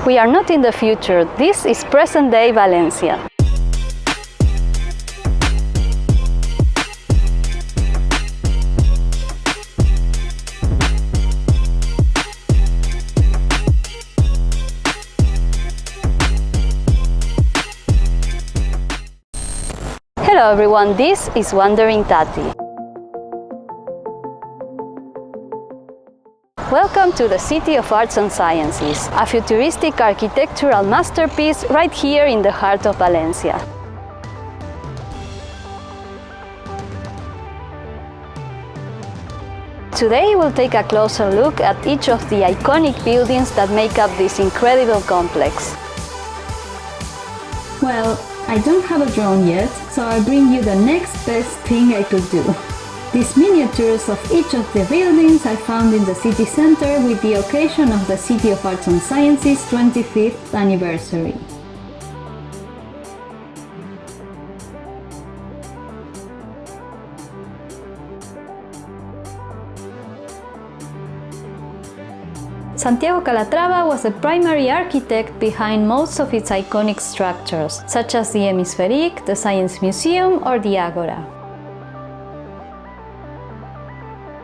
We are not in the future, this is present-day Valencia. Hello everyone, this is Wandering Tati. Welcome to the City of Arts and Sciences, a futuristic architectural masterpiece right here in the heart of Valencia. Today we'll take a closer look at each of the iconic buildings that make up this incredible complex. Well, I don't have a drone yet, so I'll bring you the next best thing I could do. These miniatures of each of the buildings I found in the city center with the occasion of the City of Arts and Sciences 25th anniversary. Santiago Calatrava was the primary architect behind most of its iconic structures, such as the Hemispherique, the Science Museum, or the Agora.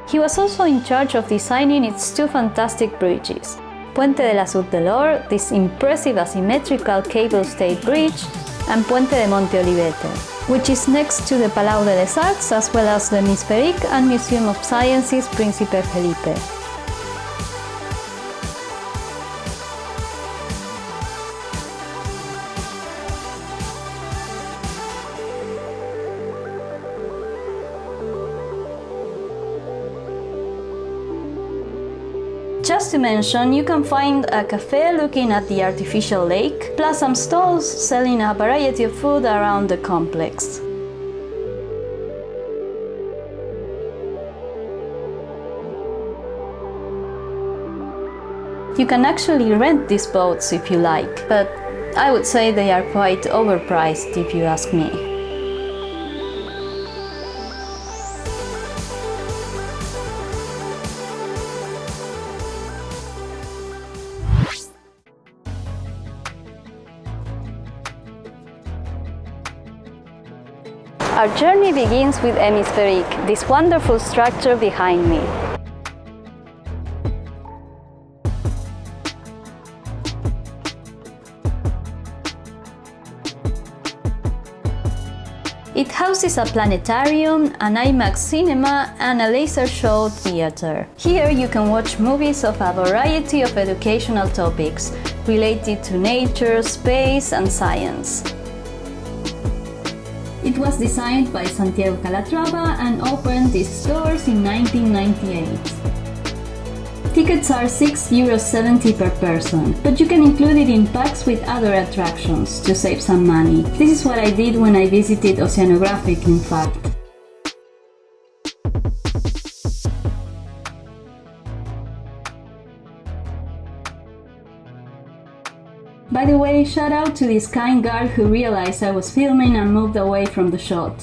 He was also in charge of designing its two fantastic bridges, Puente de la Sur del Or, this impressive asymmetrical cable-stayed bridge, and Puente de Monte Olivete, which is next to the Palau de les Arts as well as the Hemispherique and Museum of Sciences Príncipe Felipe. Just to mention, you can find a cafe looking at the artificial lake, plus some stalls selling a variety of food around the complex. You can actually rent these boats if you like, but I would say they are quite overpriced if you ask me. Our journey begins with Hemispherique, this wonderful structure behind me. It houses a planetarium, an IMAX cinema, and a laser show theater. Here you can watch movies of a variety of educational topics related to nature, space, and science. It was designed by Santiago Calatrava and opened its doors in 1998. Tickets are €6.70 per person, but you can include it in packs with other attractions to save some money. This is what I did when I visited Oceanographic, in fact. By the way, shout out to this kind guard who realized I was filming and moved away from the shot.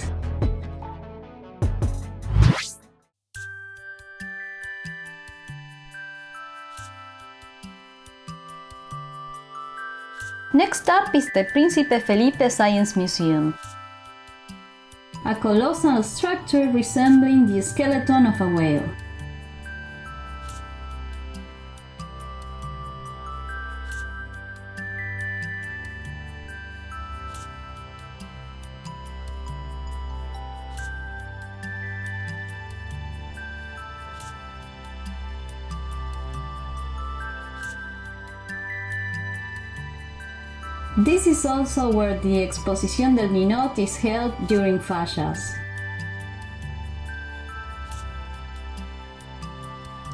Next up is the Príncipe Felipe Science Museum. A colossal structure resembling the skeleton of a whale. This is also where the Exposición del Ninot is held during Fachas.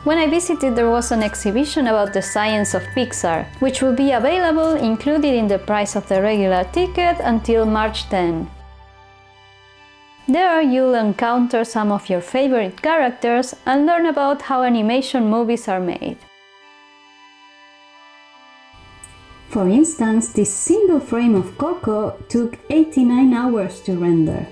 When I visited, there was an exhibition about the science of Pixar, which will be available included in the price of the regular ticket until March 10. There you'll encounter some of your favorite characters and learn about how animation movies are made. For instance, this single frame of Coco took 89 hours to render.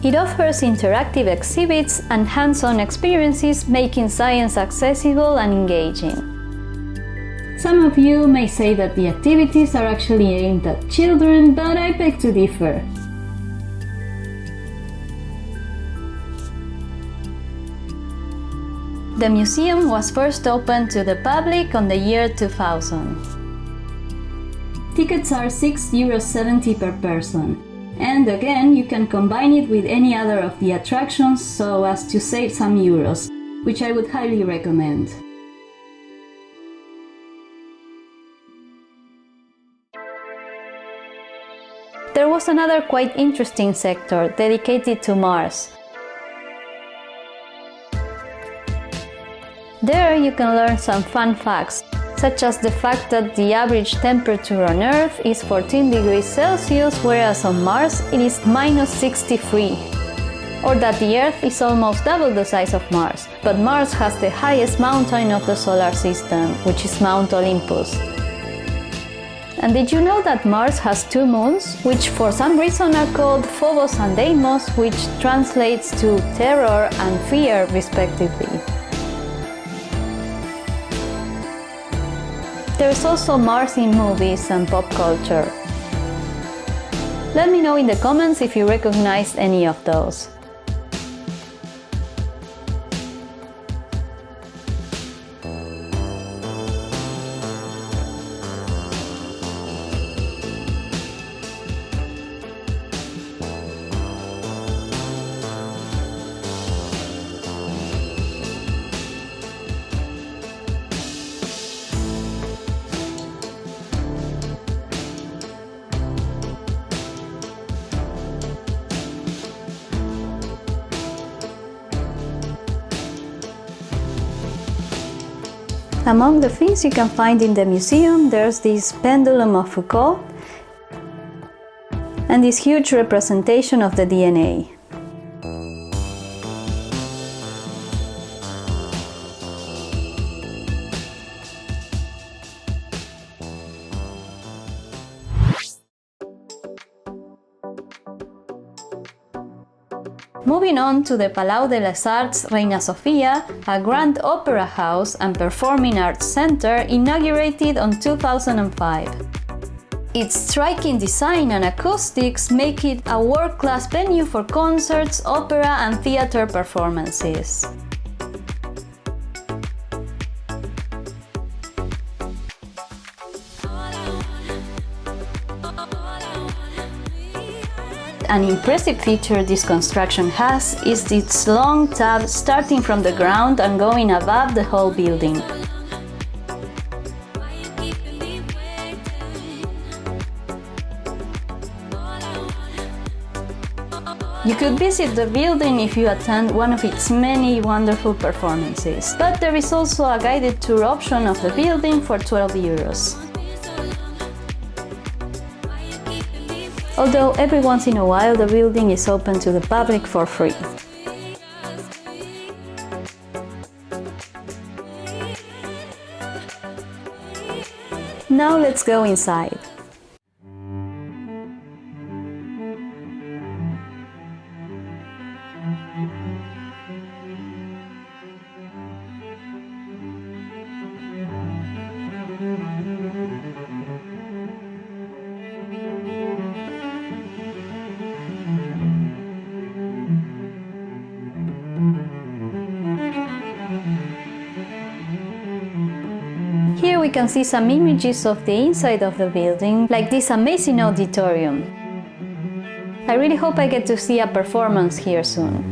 It offers interactive exhibits and hands-on experiences, making science accessible and engaging. Some of you may say that the activities are actually aimed at children, but I beg to differ. The museum was first opened to the public on the year 2000. Tickets are €6.70 per person. And again, you can combine it with any other of the attractions so as to save some euros, which I would highly recommend. There was another quite interesting sector dedicated to Mars. There you can learn some fun facts, such as the fact that the average temperature on Earth is 14 degrees Celsius, whereas on Mars it is -63. Or that the Earth is almost double the size of Mars, but Mars has the highest mountain of the solar system, which is Mount Olympus. And did you know that Mars has 2 moons, which for some reason are called Phobos and Deimos, which translates to terror and fear respectively? There is also Mars in movies and pop culture. Let me know in the comments if you recognized any of those. Among the things you can find in the museum, there's this pendulum of Foucault and this huge representation of the DNA. Moving on to the Palau de les Arts Reina Sofia, a grand opera house and performing arts center inaugurated on 2005. Its striking design and acoustics make it a world-class venue for concerts, opera and theater performances. An impressive feature this construction has is its long tub starting from the ground and going above the whole building. You could visit the building if you attend one of its many wonderful performances, but there is also a guided tour option of the building for €12. Although every once in a while the building is open to the public for free. Now let's go inside. Here we can see some images of the inside of the building, like this amazing auditorium. I really hope I get to see a performance here soon.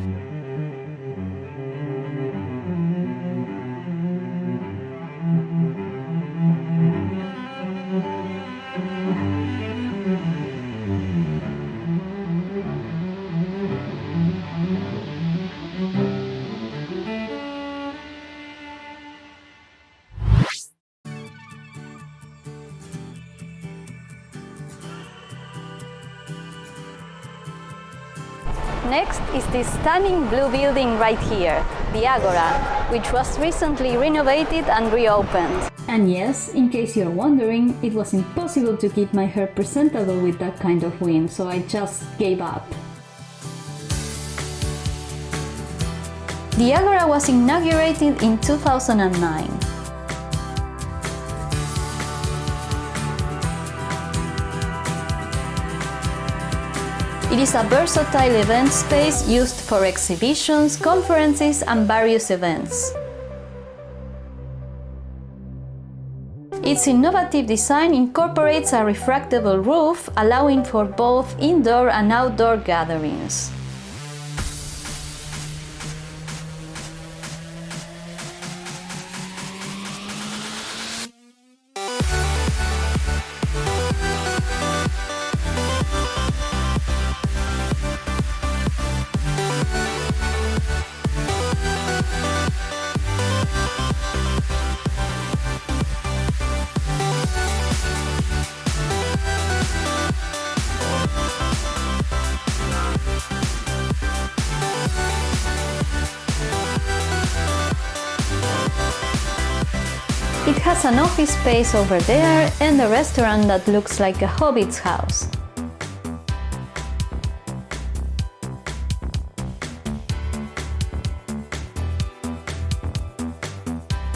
Next is this stunning blue building right here, the Agora, which was recently renovated and reopened. And yes, in case you're wondering, it was impossible to keep my hair presentable with that kind of wind, so I just gave up. The Agora was inaugurated in 2009. It is a versatile event space used for exhibitions, conferences, and various events. Its innovative design incorporates a retractable roof, allowing for both indoor and outdoor gatherings. It has an office space over there and a restaurant that looks like a hobbit's house.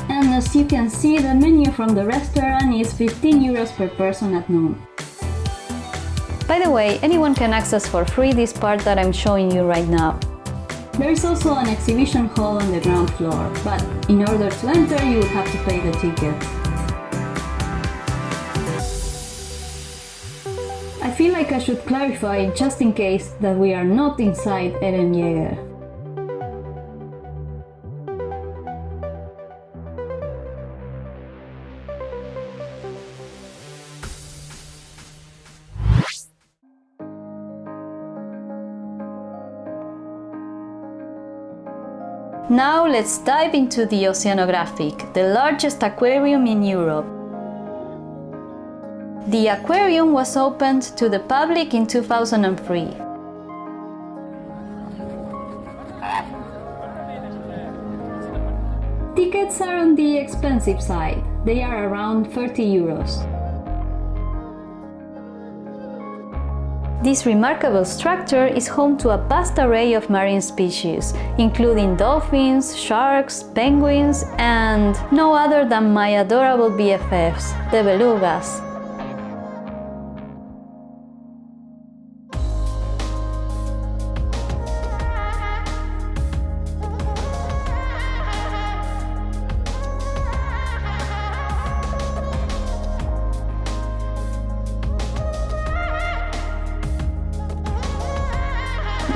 And as you can see, the menu from the restaurant is 15 euros per person at noon. By the way, anyone can access for free this part that I'm showing you right now. There is also an exhibition hall on the ground floor, but in order to enter you would have to pay the ticket. I feel like I should clarify, just in case, that we are not inside Eremjäger. Now let's dive into the Oceanographic, the largest aquarium in Europe. The aquarium was opened to the public in 2003. Tickets are on the expensive side. They are around 30 euros. This remarkable structure is home to a vast array of marine species, including dolphins, sharks, penguins, and no other than my adorable BFFs, the belugas.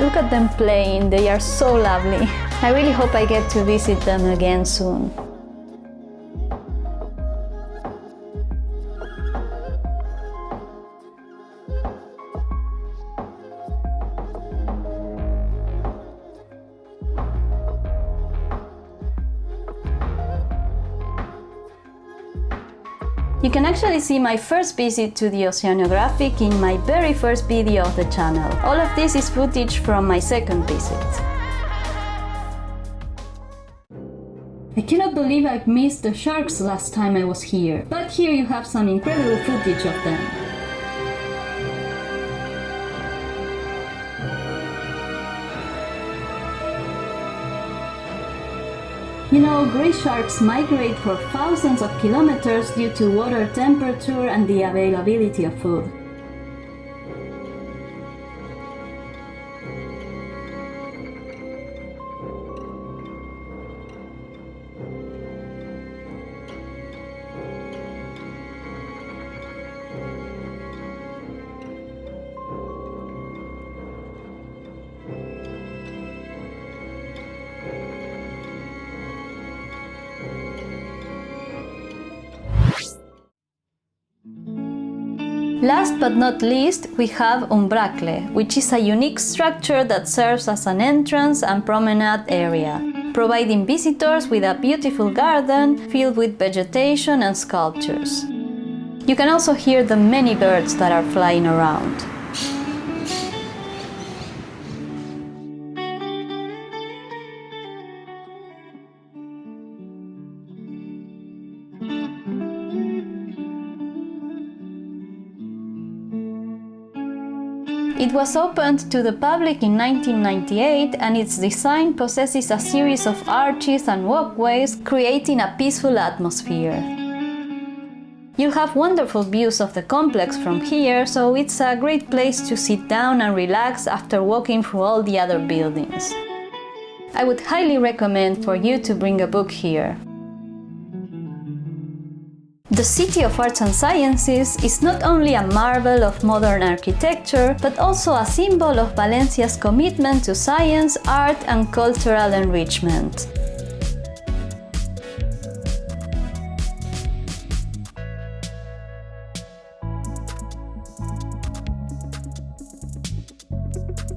Look at them playing, they are so lovely. I really hope I get to visit them again soon. You can actually see my first visit to the Oceanographic in my very first video of the channel. All of this is footage from my second visit. I cannot believe I've missed the sharks last time I was here, but here you have some incredible footage of them. You know, gray sharks migrate for thousands of kilometers due to water temperature and the availability of food. Last but not least, we have Umbracle, which is a unique structure that serves as an entrance and promenade area, providing visitors with a beautiful garden filled with vegetation and sculptures. You can also hear the many birds that are flying around. It was opened to the public in 1998 and its design possesses a series of arches and walkways, creating a peaceful atmosphere. You'll have wonderful views of the complex from here, so it's a great place to sit down and relax after walking through all the other buildings. I would highly recommend for you to bring a book here. The City of Arts and Sciences is not only a marvel of modern architecture, but also a symbol of Valencia's commitment to science, art, and cultural enrichment.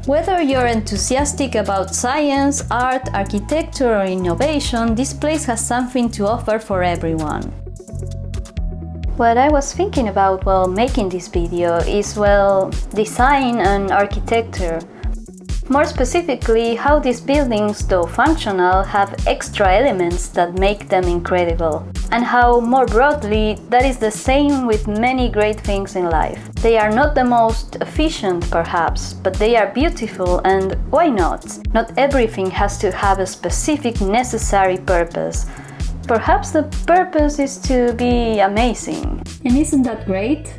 Whether you're enthusiastic about science, art, architecture, or innovation, this place has something to offer for everyone. What I was thinking about while making this video is, well, design and architecture. More specifically, how these buildings, though functional, have extra elements that make them incredible. And how, more broadly, that is the same with many great things in life. They are not the most efficient, perhaps, but they are beautiful, and why not? Not everything has to have a specific necessary purpose. Perhaps the purpose is to be amazing. And isn't that great?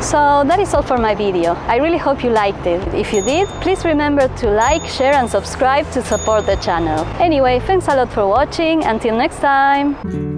So that is all for my video. I really hope you liked it. If you did, please remember to like, share and subscribe to support the channel. Anyway, thanks a lot for watching. Until next time!